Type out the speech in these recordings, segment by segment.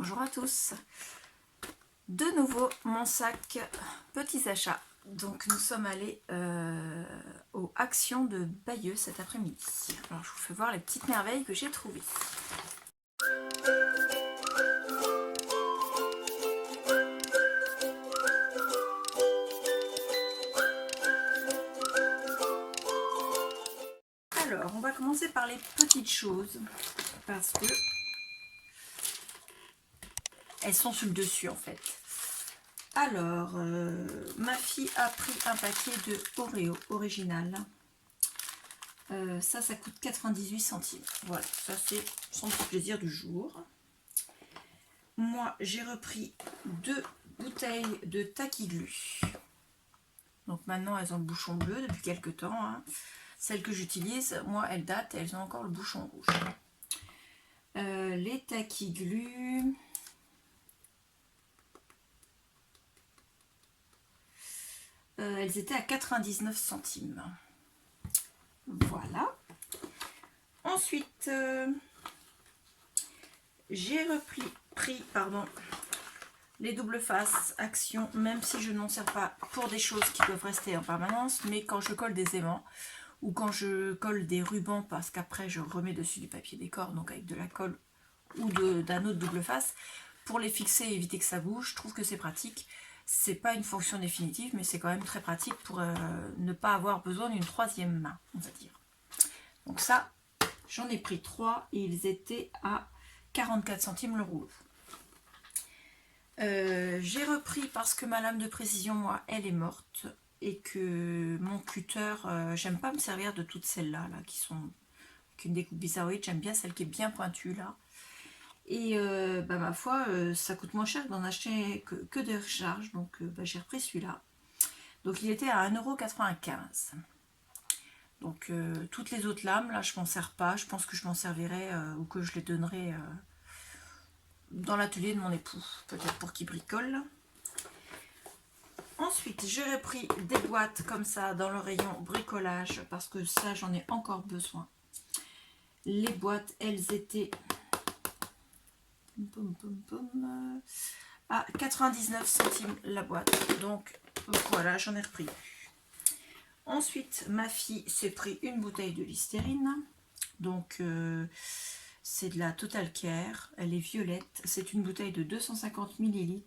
Bonjour à tous. De nouveau mon sac petits achats. Donc nous sommes allés aux Actions de Bayeux cet après-midi. Alors je vous fais voir les petites merveilles que j'ai trouvées. Alors on va commencer par les petites choses parce que elles sont sur le dessus en fait. Alors, ma fille a pris un paquet de Oreo original. Ça coûte 98 centimes. Voilà, ça c'est son petit plaisir du jour. Moi, j'ai repris 2 bouteilles de Taki Glu. Donc maintenant, elles ont le bouchon bleu depuis quelques temps. Hein. Celles que j'utilise, moi, elles datent et elles ont encore le bouchon rouge. Les Taki Glu... elles étaient à 99 centimes. Voilà. Ensuite, j'ai pris les doubles faces Action, même si je ne m'en sers pas pour des choses qui doivent rester en permanence, mais quand je colle des aimants ou quand je colle des rubans, parce qu'après je remets dessus du papier décor, donc avec de la colle ou d'un autre double face, pour les fixer et éviter que ça bouge, je trouve que c'est pratique. C'est pas une fonction définitive, mais c'est quand même très pratique pour ne pas avoir besoin d'une troisième main, on va dire. Donc ça, j'en ai pris 3 et ils étaient à 44 centimes le rouleau. J'ai repris parce que ma lame de précision, moi, elle est morte et que mon cutter, j'aime pas me servir de toutes celles-là, qui sont avec une découpe bizarroïde. J'aime bien celle qui est bien pointue là. Et ma foi, ça coûte moins cher d'en acheter que des recharges. Donc j'ai repris celui-là. Donc il était à 1,95 €. Donc toutes les autres lames, là, je m'en sers pas. Je pense que je m'en servirai ou que je les donnerai dans l'atelier de mon époux. Peut-être pour qu'il bricole. Ensuite, j'ai repris des boîtes comme ça dans le rayon bricolage. Parce que ça, j'en ai encore besoin. Les boîtes, elles étaient... à 99 centimes la boîte. Donc voilà, j'en ai repris. Ensuite, ma fille s'est pris une bouteille de Listerine. Donc c'est de la Total Care. Elle est violette. C'est une bouteille de 250 ml.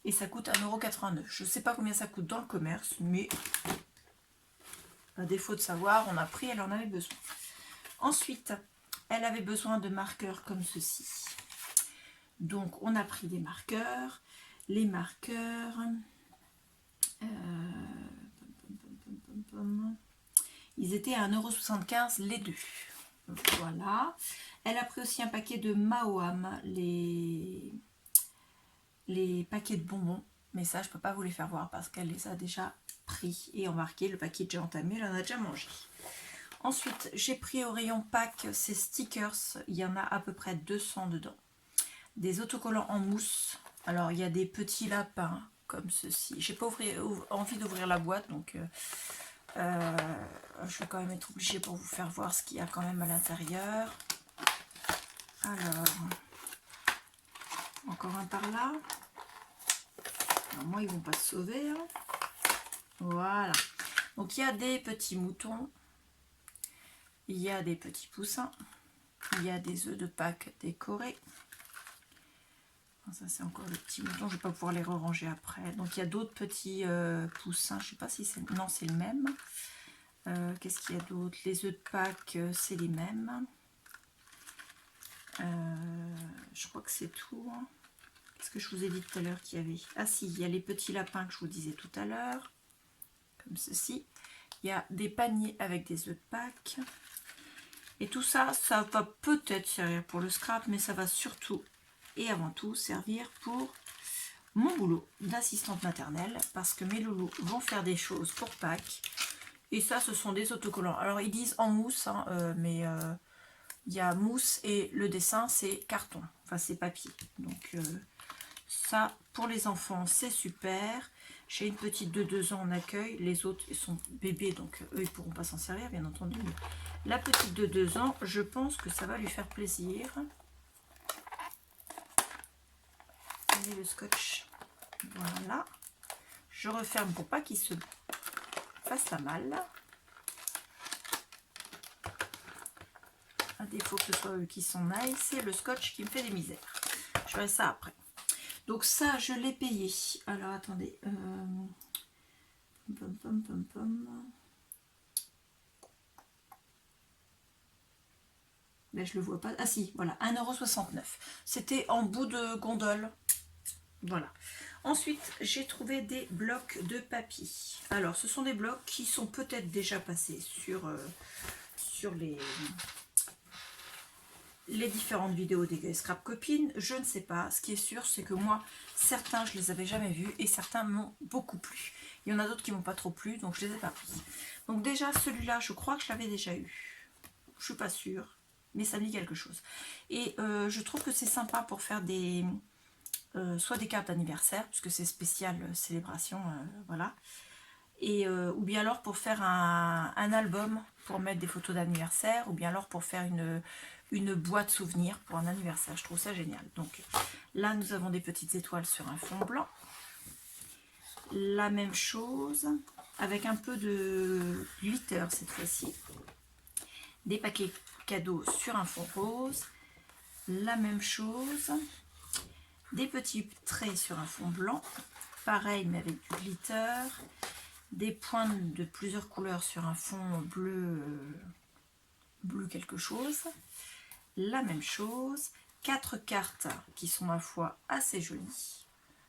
Et ça coûte 1,89 €. Je ne sais pas combien ça coûte dans le commerce. Mais à défaut de savoir, on a pris, elle en avait besoin. Ensuite, elle avait besoin de marqueurs comme ceci. Donc on a pris des marqueurs. Les marqueurs... ils étaient à 1,75 € les deux. Voilà. Elle a pris aussi un paquet de Maoam, les paquets de bonbons. Mais ça, je ne peux pas vous les faire voir parce qu'elle les a déjà pris et embarqués. Le paquet est déjà entamé, elle en a déjà mangé. Ensuite, j'ai pris au rayon pack ces stickers. Il y en a à peu près 200 dedans. Des autocollants en mousse. Alors, il y a des petits lapins comme ceci. J'ai pas envie d'ouvrir la boîte, donc je vais quand même être obligée pour vous faire voir ce qu'il y a quand même à l'intérieur. Alors, encore un par là. Alors, moi, ils vont pas se sauver. Hein. Voilà. Donc, il y a des petits moutons. Il y a des petits poussins. Il y a des œufs de Pâques décorés. Ça, c'est encore le petit mouton. Je ne vais pas pouvoir les ranger après. Donc, il y a d'autres petits poussins. Je ne sais pas si c'est... Non, c'est le même. Qu'est-ce qu'il y a d'autre? Les œufs de Pâques, c'est les mêmes. Je crois que c'est tout. Hein. Qu'est-ce que je vous ai dit tout à l'heure qu'il y avait? Ah si, il y a les petits lapins que je vous disais tout à l'heure. Comme ceci. Il y a des paniers avec des œufs de Pâques. Et tout ça, ça va peut-être servir pour le scrap, mais ça va surtout et avant tout servir pour mon boulot d'assistante maternelle. Parce que mes loulous vont faire des choses pour Pâques. Et ça, ce sont des autocollants. Alors, ils disent en mousse, hein, mais il y a mousse et le dessin, c'est carton. Enfin, c'est papier. Donc, ça, pour les enfants, c'est super. J'ai une petite de 2 ans en accueil. Les autres, ils sont bébés, donc eux, ils ne pourront pas s'en servir, bien entendu. Mais la petite de 2 ans, je pense que ça va lui faire plaisir. Allez, le scotch. Voilà. Je referme pour pas qu'il se fasse la malle. À défaut que ce soit eux qui s'en aillent, c'est le scotch qui me fait des misères. Je ferai ça après. Donc ça, je l'ai payé. Alors, attendez. Mais je le vois pas. Ah si, voilà, 1,69 €. C'était en bout de gondole. Voilà. Ensuite, j'ai trouvé des blocs de papier. Alors, ce sont des blocs qui sont peut-être déjà passés sur les différentes vidéos des scrap copines. Je ne sais pas. Ce qui est sûr, c'est que moi, certains, je les avais jamais vus et certains m'ont beaucoup plu. Il y en a d'autres qui m'ont pas trop plu, donc je les ai pas pris. Donc déjà, celui-là, je crois que je l'avais déjà eu. Je suis pas sûre, mais ça me dit quelque chose. Et je trouve que c'est sympa pour faire des... soit des cartes d'anniversaire, puisque c'est spécial célébration, voilà. Et, ou bien alors pour faire un album, pour mettre des photos d'anniversaire, ou bien alors pour faire une boîte souvenir pour un anniversaire. Je trouve ça génial. Donc là, nous avons des petites étoiles sur un fond blanc. La même chose, avec un peu de glitter cette fois-ci. Des paquets cadeaux sur un fond rose. La même chose. Des petits traits sur un fond blanc, pareil mais avec du glitter, des pointes de plusieurs couleurs sur un fond bleu, bleu quelque chose, la même chose, 4 cartes qui sont ma foi assez jolies,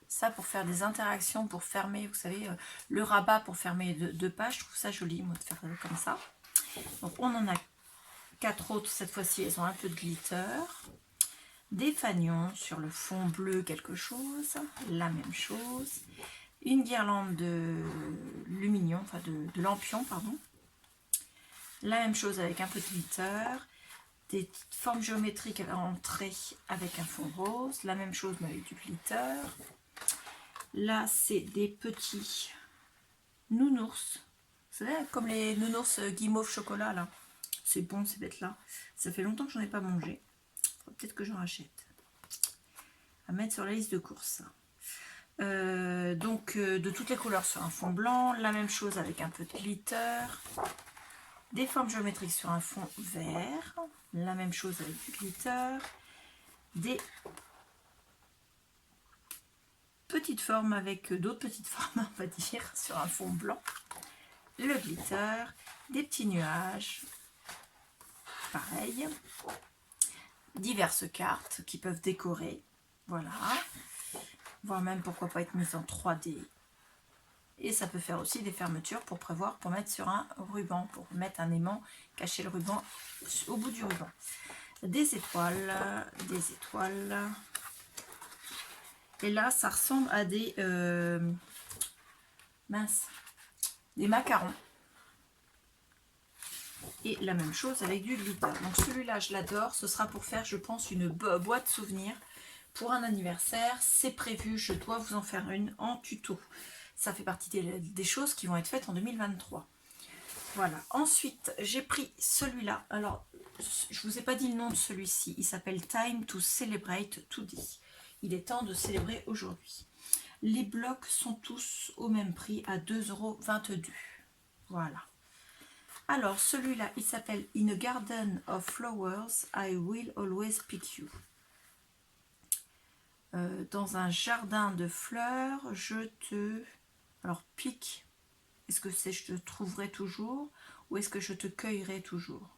ça pour faire des interactions, pour fermer, vous savez, le rabat pour fermer deux pages, je trouve ça joli moi de faire comme ça. Donc on en a 4 autres, cette fois-ci elles ont un peu de glitter. Des fanions sur le fond bleu quelque chose, la même chose, une guirlande de lumignon, enfin de lampion, pardon, la même chose avec un peu de glitter, des formes géométriques en traits avec un fond rose, la même chose mais avec du glitter. Là c'est des petits nounours, vous savez comme les nounours guimauve chocolat là, c'est bon ces bêtes là, ça fait longtemps que j'en ai pas mangé. Peut-être que j'en rachète. À mettre sur la liste de courses. Donc de toutes les couleurs sur un fond blanc. La même chose avec un peu de glitter. Des formes géométriques sur un fond vert. La même chose avec du glitter. Des petites formes avec d'autres petites formes, on va dire, sur un fond blanc. Le glitter. Des petits nuages. Pareil. Diverses cartes qui peuvent décorer, voilà, voire même pourquoi pas être mises en 3D. Et ça peut faire aussi des fermetures pour prévoir, pour mettre sur un ruban, pour mettre un aimant, cacher le ruban au bout du ruban. Des étoiles, des étoiles. Et là, ça ressemble à des des macarons. Et la même chose avec du glitter. Donc celui-là, je l'adore. Ce sera pour faire, je pense, une boîte souvenir pour un anniversaire. C'est prévu. Je dois vous en faire une en tuto. Ça fait partie des choses qui vont être faites en 2023. Voilà. Ensuite, j'ai pris celui-là. Alors, je ne vous ai pas dit le nom de celui-ci. Il s'appelle Time to Celebrate Today. Il est temps de célébrer aujourd'hui. Les blocs sont tous au même prix à 2,22 €. Voilà. Alors, celui-là, il s'appelle In a Garden of Flowers, I Will Always Pick You. Dans un jardin de fleurs, je te... Alors, pique, est-ce que c'est je te trouverai toujours ou est-ce que je te cueillerai toujours?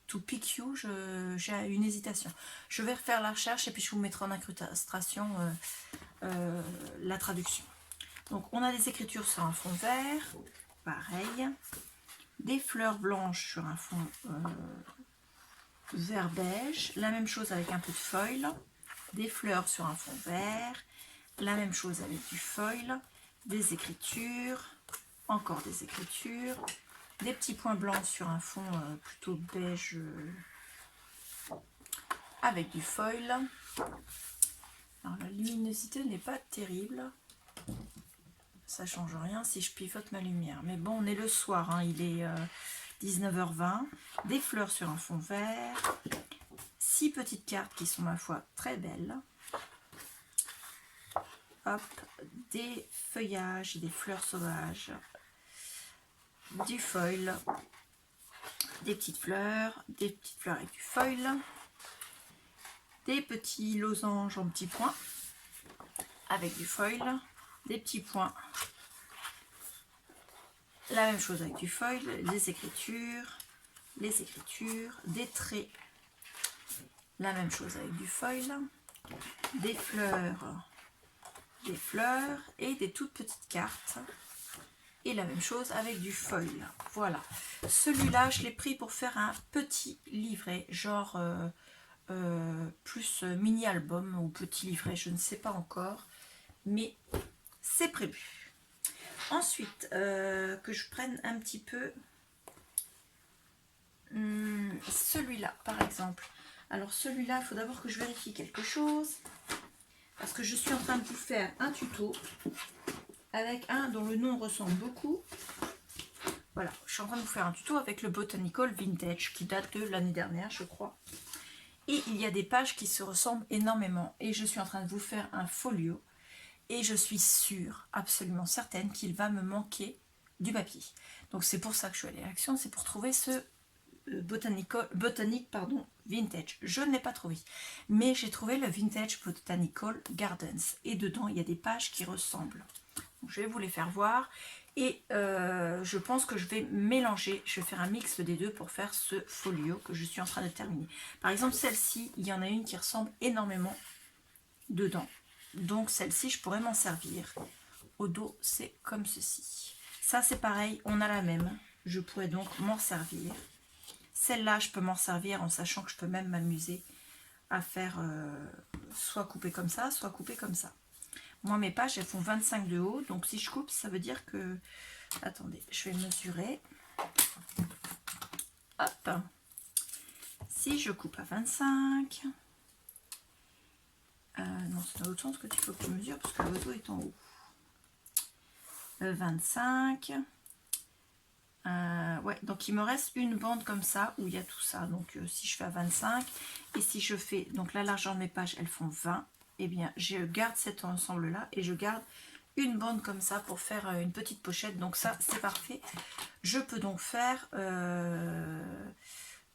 To pick you, j'ai une hésitation. Je vais refaire la recherche et puis je vous mettrai en incrustation la traduction. Donc, on a des écritures sur un fond vert, pareil. Des fleurs blanches sur un fond vert beige, la même chose avec un peu de foil, des fleurs sur un fond vert, la même chose avec du foil, des écritures, encore des écritures, des petits points blancs sur un fond plutôt beige avec du foil. Alors la luminosité n'est pas terrible. Ça change rien si je pivote ma lumière. Mais bon, on est le soir, hein, il est 19h20. Des fleurs sur un fond vert. 6 petites cartes qui sont, ma foi, très belles. hop, des feuillages, des fleurs sauvages, du foil, des petites fleurs avec du foil, des petits losanges en petits points avec du foil, des petits points, la même chose avec du foil, les écritures, des traits, la même chose avec du foil, des fleurs et des toutes petites cartes. Et la même chose avec du foil. Voilà. Celui-là, je l'ai pris pour faire un petit livret, genre plus mini-album ou petit livret, je ne sais pas encore. Mais c'est prévu. Ensuite, que je prenne un petit peu celui-là, par exemple. Alors celui-là, il faut d'abord que je vérifie quelque chose. Parce que je suis en train de vous faire un tuto avec un dont le nom ressemble beaucoup. Voilà, je suis en train de vous faire un tuto avec le Botanical Vintage qui date de l'année dernière, je crois. Et il y a des pages qui se ressemblent énormément. Et je suis en train de vous faire un folio. Et je suis sûre, absolument certaine, qu'il va me manquer du papier. Donc c'est pour ça que je suis allée à l'action, c'est pour trouver ce Botanic Vintage. Je ne l'ai pas trouvé, mais j'ai trouvé le Vintage Botanical Gardens. Et dedans, il y a des pages qui ressemblent. Donc, je vais vous les faire voir. Et je pense que je vais mélanger, je vais faire un mix des deux pour faire ce folio que je suis en train de terminer. Par exemple, celle-ci, il y en a une qui ressemble énormément dedans. Donc celle-ci, je pourrais m'en servir. Au dos, c'est comme ceci. Ça, c'est pareil, on a la même. Je pourrais donc m'en servir. Celle-là, je peux m'en servir en sachant que je peux même m'amuser à faire soit couper comme ça, soit couper comme ça. Moi, mes pages, elles font 25 de haut. Donc si je coupe, ça veut dire que... Attendez, je vais mesurer. Hop. Si je coupe à 25... non, c'est dans l'autre sens que tu faut que tu mesures parce que le dos est en haut. 25. Ouais, donc il me reste une bande comme ça où il y a tout ça. Donc si je fais à 25 et si je fais, donc la largeur de mes pages, elles font 20, et bien je garde cet ensemble là et je garde une bande comme ça pour faire une petite pochette. Donc ça, c'est parfait. Je peux donc faire,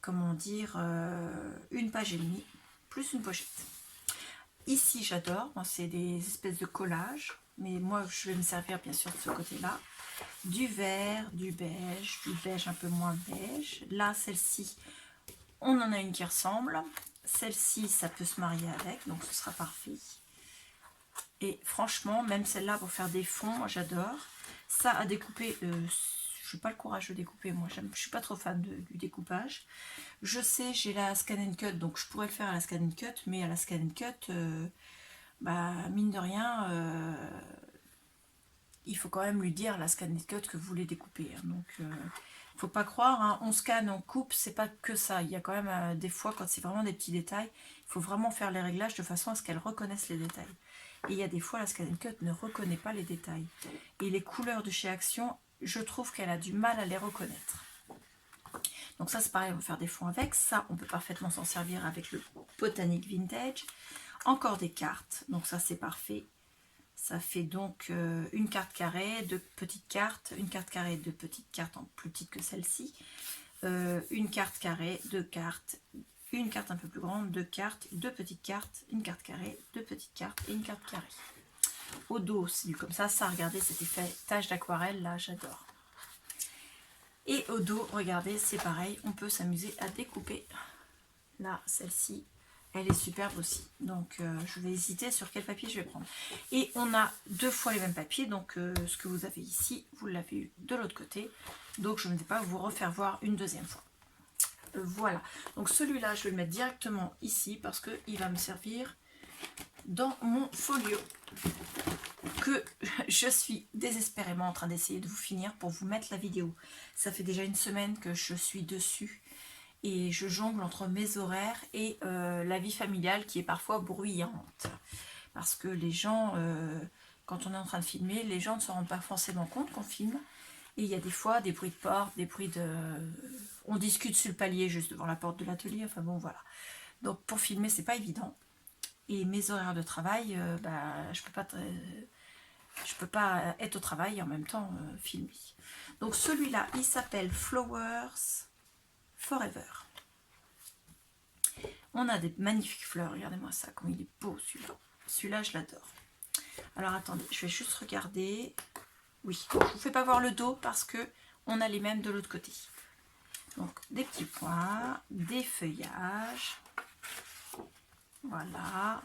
comment dire, une page et demie plus une pochette. Ici, j'adore, c'est des espèces de collages, mais moi, je vais me servir bien sûr de ce côté-là. Du vert, du beige un peu moins beige. Là, celle-ci, on en a une qui ressemble. Celle-ci, ça peut se marier avec, donc ce sera parfait. Et franchement, même celle-là, pour faire des fonds, j'adore. Ça, à découper, je n'ai pas le courage de découper, moi, je ne suis pas trop fan du découpage. Je sais, j'ai la Scan & Cut, donc je pourrais le faire à la Scan & Cut, mais à la Scan & Cut, mine de rien, il faut quand même lui dire à la Scan & Cut que vous voulez découper. Hein. Donc, faut pas croire, hein, on scanne, on coupe, c'est pas que ça. Il y a quand même des fois, quand c'est vraiment des petits détails, il faut vraiment faire les réglages de façon à ce qu'elle reconnaisse les détails. Et il y a des fois, la Scan & Cut ne reconnaît pas les détails. Et les couleurs de chez Action, je trouve qu'elle a du mal à les reconnaître. Donc ça, c'est pareil, on va faire des fonds avec. Ça, on peut parfaitement s'en servir avec le Botanic Vintage. Encore des cartes, donc ça, c'est parfait. Ça fait donc une carte carrée, deux petites cartes, une carte carrée, deux petites cartes en plus petites que celle-ci, une carte carrée, deux cartes, une carte un peu plus grande, deux cartes, deux petites cartes, une carte carrée, deux petites cartes et une carte carrée. Au dos, c'est du comme ça, regardez cet effet tache d'aquarelle, là, j'adore. Et au dos, regardez, c'est pareil, on peut s'amuser à découper. Là, celle-ci, elle est superbe aussi. Donc, je vais hésiter sur quel papier je vais prendre. Et on a deux fois les mêmes papiers. Donc, ce que vous avez ici, vous l'avez eu de l'autre côté. Donc, je ne vais pas vous refaire voir une deuxième fois. Voilà. Donc, celui-là, je vais le mettre directement ici parce qu'il va me servir dans mon folio que je suis désespérément en train d'essayer de vous finir pour vous mettre la vidéo. Ça fait déjà une semaine que je suis dessus. Et je jongle entre mes horaires et la vie familiale qui est parfois bruyante. Parce que les gens, quand on est en train de filmer, les gens ne se rendent pas forcément compte qu'on filme. Et il y a des fois des bruits de porte, des bruits de... On discute sur le palier juste devant la porte de l'atelier, enfin bon voilà. Donc pour filmer, c'est pas évident. Et mes horaires de travail, je peux pas être au travail et en même temps filmer. Donc celui-là, il s'appelle Flowers Forever. On a des magnifiques fleurs, regardez-moi ça, comme il est beau celui-là. Celui-là, je l'adore. Alors attendez, je vais juste regarder. Oui, je ne vous fais pas voir le dos parce que on a les mêmes de l'autre côté. Donc des petits points, des feuillages. Voilà.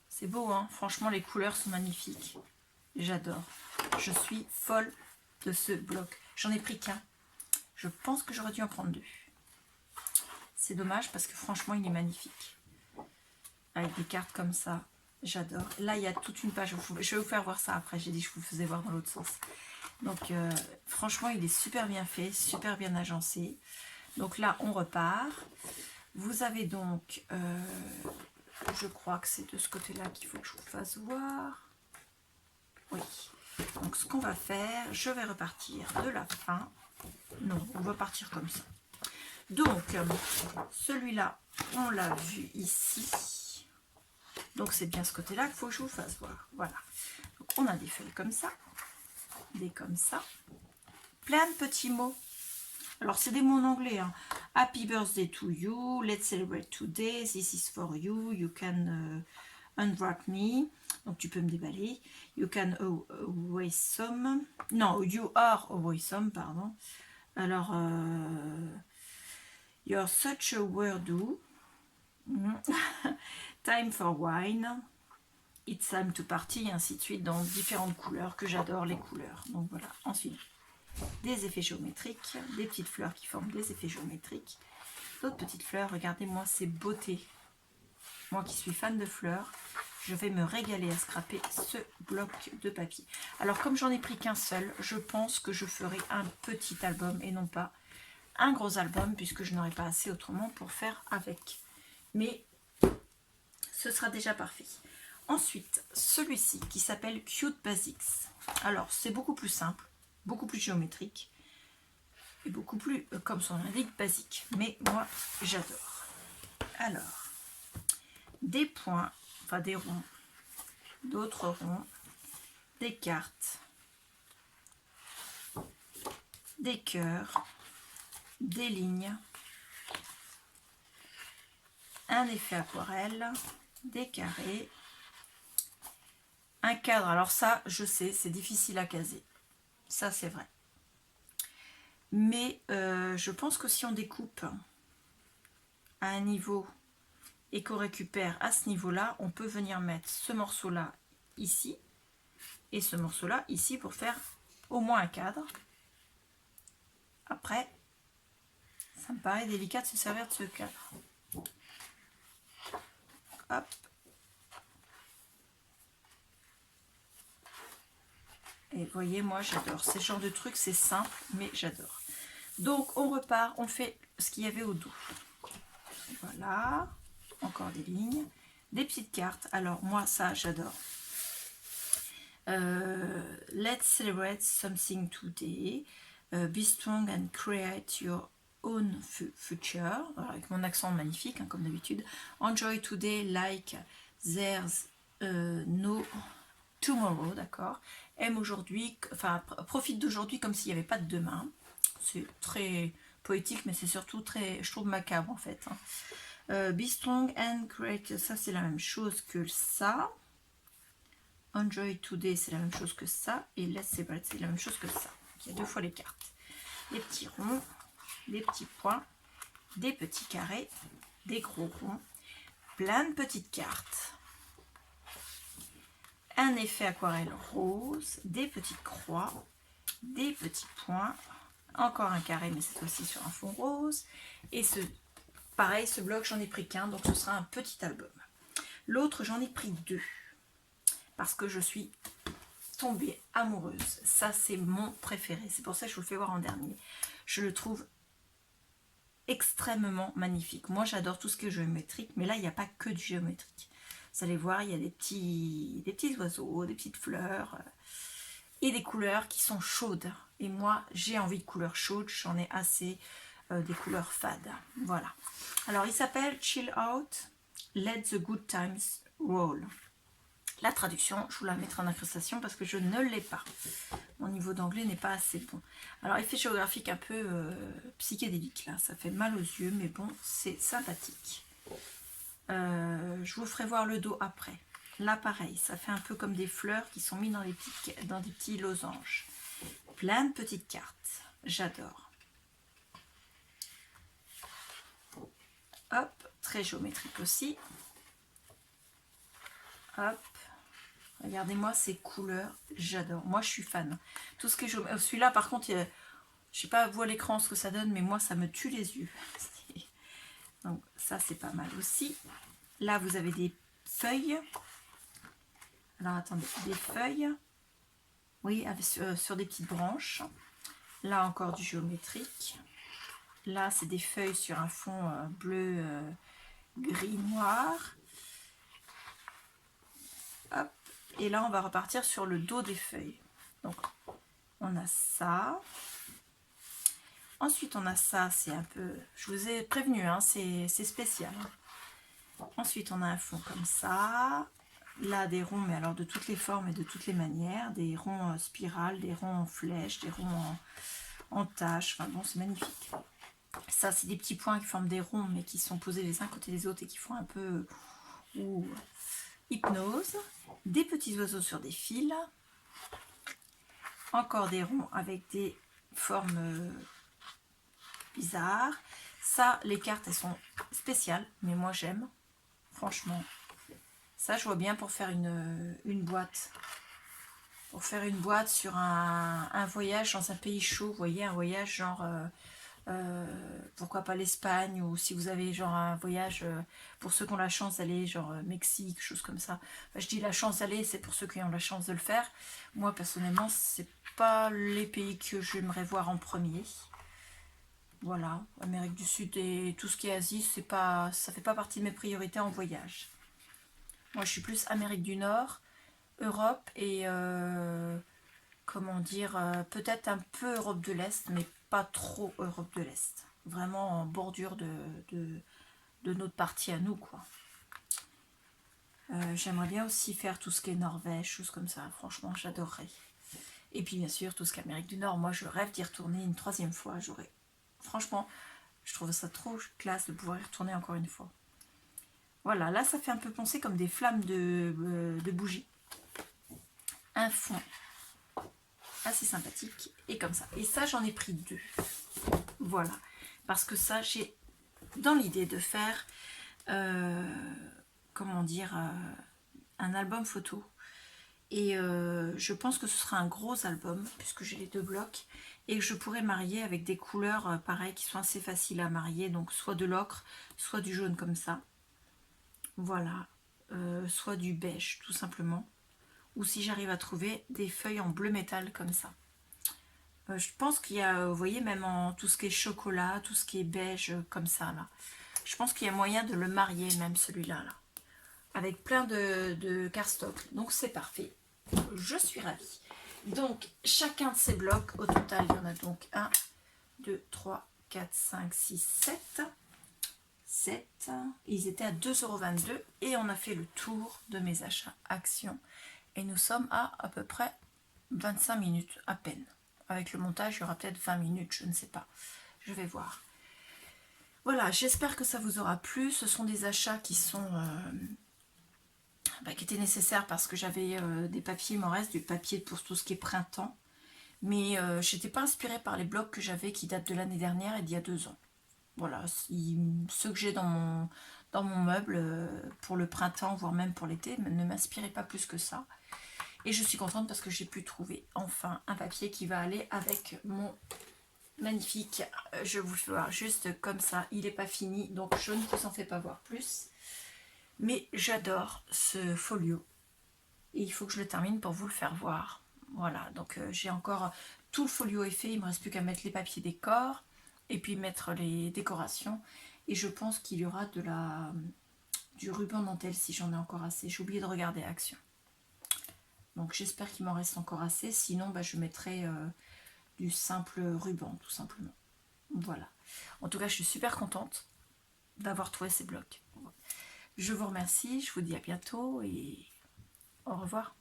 C'est beau, hein. Franchement, les couleurs sont magnifiques. J'adore. Je suis folle de ce bloc. J'en ai pris qu'un. Je pense que j'aurais dû en prendre 2. C'est dommage parce que franchement, il est magnifique. Avec des cartes comme ça. J'adore. Là, il y a toute une page. Je vais vous faire voir ça après. J'ai dit que je vous faisais voir dans l'autre sens. Donc, franchement, il est super bien fait, super bien agencé. Donc là, on repart. Vous avez donc, je crois que c'est de ce côté-là qu'il faut que je vous fasse voir. Oui. Donc, ce qu'on va faire, je vais repartir de la fin. Non, on va partir comme ça. Donc, celui-là, on l'a vu ici. Donc, c'est bien ce côté-là qu'il faut que je vous fasse voir. Voilà. Donc, on a des feuilles comme ça. Des comme ça. Plein de petits mots. Alors, c'est des mots en anglais. Hein. Happy birthday to you. Let's celebrate today. This is for you. You can unwrap me. Donc, tu peux me déballer. You can always some. Non, you are always some, pardon. Alors, you're such a weirdo. Time for wine. It's time to party, et ainsi de suite, dans différentes couleurs, que j'adore les couleurs. Donc, voilà. Ensuite, des effets géométriques, des petites fleurs qui forment des effets géométriques, d'autres petites fleurs, regardez-moi ces beautés. Moi qui suis fan de fleurs, je vais me régaler à scraper ce bloc de papier. Alors comme j'en ai pris qu'un seul, je pense que je ferai un petit album et non pas un gros album, puisque je n'aurai pas assez autrement pour faire avec. Mais ce sera déjà parfait. Ensuite, celui-ci qui s'appelle Cute Basics. Alors c'est beaucoup plus simple, beaucoup plus géométrique et beaucoup plus, comme son indique, basique. Mais moi, j'adore. Alors, des points, enfin des ronds, d'autres ronds, des cartes, des cœurs, des lignes, un effet aquarelle, des carrés, un cadre. Alors ça, je sais, c'est difficile à caser. Ça, c'est vrai. Mais je pense que si on découpe à un niveau et qu'on récupère à ce niveau-là, on peut venir mettre ce morceau-là ici et ce morceau-là ici pour faire au moins un cadre. Après, ça me paraît délicat de se servir de ce cadre. Hop. Et vous voyez, moi j'adore. Ce genre de truc, c'est simple, mais j'adore. Donc on repart, on fait ce qu'il y avait au dos. Voilà. Encore des lignes. Des petites cartes. Alors moi, ça, j'adore. Let's celebrate something today. Be strong and create your own future. Alors, avec mon accent magnifique, hein, comme d'habitude. Enjoy today like there's no tomorrow, d'accord. Aime aujourd'hui, enfin profite d'aujourd'hui comme s'il n'y avait pas de demain. C'est très poétique, mais c'est surtout très, je trouve, macabre en fait. Hein. Be strong and create, ça c'est la même chose que ça. Enjoy today, c'est la même chose que ça. Et let's celebrate, c'est la même chose que ça. Il y a 2 fois les cartes. Des petits ronds, des petits points, des petits carrés, des gros ronds, plein de petites cartes. Un effet aquarelle rose, des petites croix, des petits points, encore un carré, mais cette fois-ci sur un fond rose. Et pareil, ce bloc, j'en ai pris qu'un, donc ce sera un petit album. L'autre, j'en ai pris 2, parce que je suis tombée amoureuse. Ça, c'est mon préféré. C'est pour ça que je vous le fais voir en dernier. Je le trouve extrêmement magnifique. Moi, j'adore tout ce qui est géométrique, mais là, il n'y a pas que du géométrique. Vous allez voir, il y a des petits oiseaux, des petites fleurs et des couleurs qui sont chaudes. Et moi, j'ai envie de couleurs chaudes, j'en ai assez des couleurs fades. Voilà. Alors, il s'appelle Chill Out, Let the Good Times Wall. La traduction, je vous la mettrai en incrustation parce que je ne l'ai pas. Mon niveau d'anglais n'est pas assez bon. Alors, effet géographique un peu psychédélique, là. Ça fait mal aux yeux, mais bon, c'est sympathique. Je vous ferai voir le dos après. Là, pareil, ça fait un peu comme des fleurs qui sont mises dans des petits losanges. Plein de petites cartes. J'adore. Hop, très géométrique aussi. Hop. Regardez-moi ces couleurs, j'adore. Moi, je suis fan. Tout ce que je... Celui-là, par contre, je sais pas vous à l'écran ce que ça donne, mais moi, ça me tue les yeux. Donc, ça, c'est pas mal aussi. Là, vous avez des feuilles. Alors, attendez, des feuilles. Oui, sur des petites branches. Là, encore du géométrique. Là, c'est des feuilles sur un fond bleu, gris, noir. Hop. Et là, on va repartir sur le dos des feuilles. Donc, on a ça. Ensuite, on a ça. C'est un peu... Je vous ai prévenu, hein, c'est spécial. Ensuite, on a un fond comme ça. Là, des ronds, mais alors de toutes les formes et de toutes les manières. Des ronds spirales, des ronds en flèche, des ronds en taches. Enfin bon, c'est magnifique. Ça, c'est des petits points qui forment des ronds, mais qui sont posés les uns côté des autres et qui font un peu... hypnose. Des petits oiseaux sur des fils. Encore des ronds avec des formes bizarres. Ça, les cartes, elles sont spéciales, mais moi j'aime. Franchement. Ça, je vois bien pour faire une boîte. Pour faire une boîte sur un voyage dans un pays chaud. Vous voyez, un voyage genre... pourquoi pas l'Espagne, ou si vous avez genre un voyage pour ceux qui ont la chance d'aller genre Mexique, chose comme ça. Enfin, je dis la chance d'aller, c'est pour ceux qui ont la chance de le faire. Moi personnellement, c'est pas les pays que j'aimerais voir en premier. Voilà, Amérique du Sud et tout ce qui est Asie, ça fait pas partie de mes priorités en voyage. Moi, je suis plus Amérique du Nord, Europe et comment dire, peut-être un peu Europe de l'Est, mais pas trop Europe de l'Est. Vraiment en bordure de notre partie à nous, quoi. J'aimerais bien aussi faire tout ce qui est Norvège, choses comme ça. Franchement, j'adorerais. Et puis, bien sûr, tout ce qui est Amérique du Nord. Moi, je rêve d'y retourner une 3e fois. Franchement, je trouve ça trop classe de pouvoir y retourner encore une fois. Voilà, là, ça fait un peu penser comme des flammes de bougies. Un fond assez sympathique et comme ça. Et ça, j'en ai pris 2. Voilà, parce que ça, j'ai dans l'idée de faire comment dire, un album photo. Et je pense que ce sera un gros album puisque j'ai les 2 blocs et que je pourrais marier avec des couleurs pareilles qui sont assez faciles à marier, donc soit de l'ocre, soit du jaune comme ça. Voilà, soit du beige tout simplement. Ou si j'arrive à trouver des feuilles en bleu métal comme ça. Je pense qu'il y a, vous voyez, même en tout ce qui est chocolat, tout ce qui est beige comme ça là. Je pense qu'il y a moyen de le marier même celui-là là. Avec plein de cardstock. Donc c'est parfait. Je suis ravie. Donc chacun de ces blocs, au total il y en a donc 1, 2, 3, 4, 5, 6, 7. 7. Ils étaient à 2,22 € et on a fait le tour de mes achats Action. Et nous sommes à peu près 25 minutes à peine. Avec le montage, il y aura peut-être 20 minutes, je ne sais pas. Je vais voir. Voilà, j'espère que ça vous aura plu. Ce sont des achats qui sont qui étaient nécessaires parce que j'avais des papiers, il m'en reste du papier pour tout ce qui est printemps. Mais je n'étais pas inspirée par les blocs que j'avais qui datent de l'année dernière et d'il y a 2 ans. Voilà, ceux que j'ai dans mon meuble pour le printemps, voire même pour l'été, ne m'inspiraient pas plus que ça. Et je suis contente parce que j'ai pu trouver enfin un papier qui va aller avec mon magnifique. Je vous fais voir juste comme ça. Il n'est pas fini, donc je ne vous en fais pas voir plus. Mais j'adore ce folio. Et il faut que je le termine pour vous le faire voir. Voilà, donc j'ai encore tout le folio est fait. Il ne me reste plus qu'à mettre les papiers décor et puis mettre les décorations. Et je pense qu'il y aura du ruban dentelle si j'en ai encore assez. J'ai oublié de regarder Action. Donc j'espère qu'il m'en reste encore assez. Sinon, je mettrai du simple ruban, tout simplement. Voilà. En tout cas, je suis super contente d'avoir trouvé ces blocs. Je vous remercie, je vous dis à bientôt et au revoir.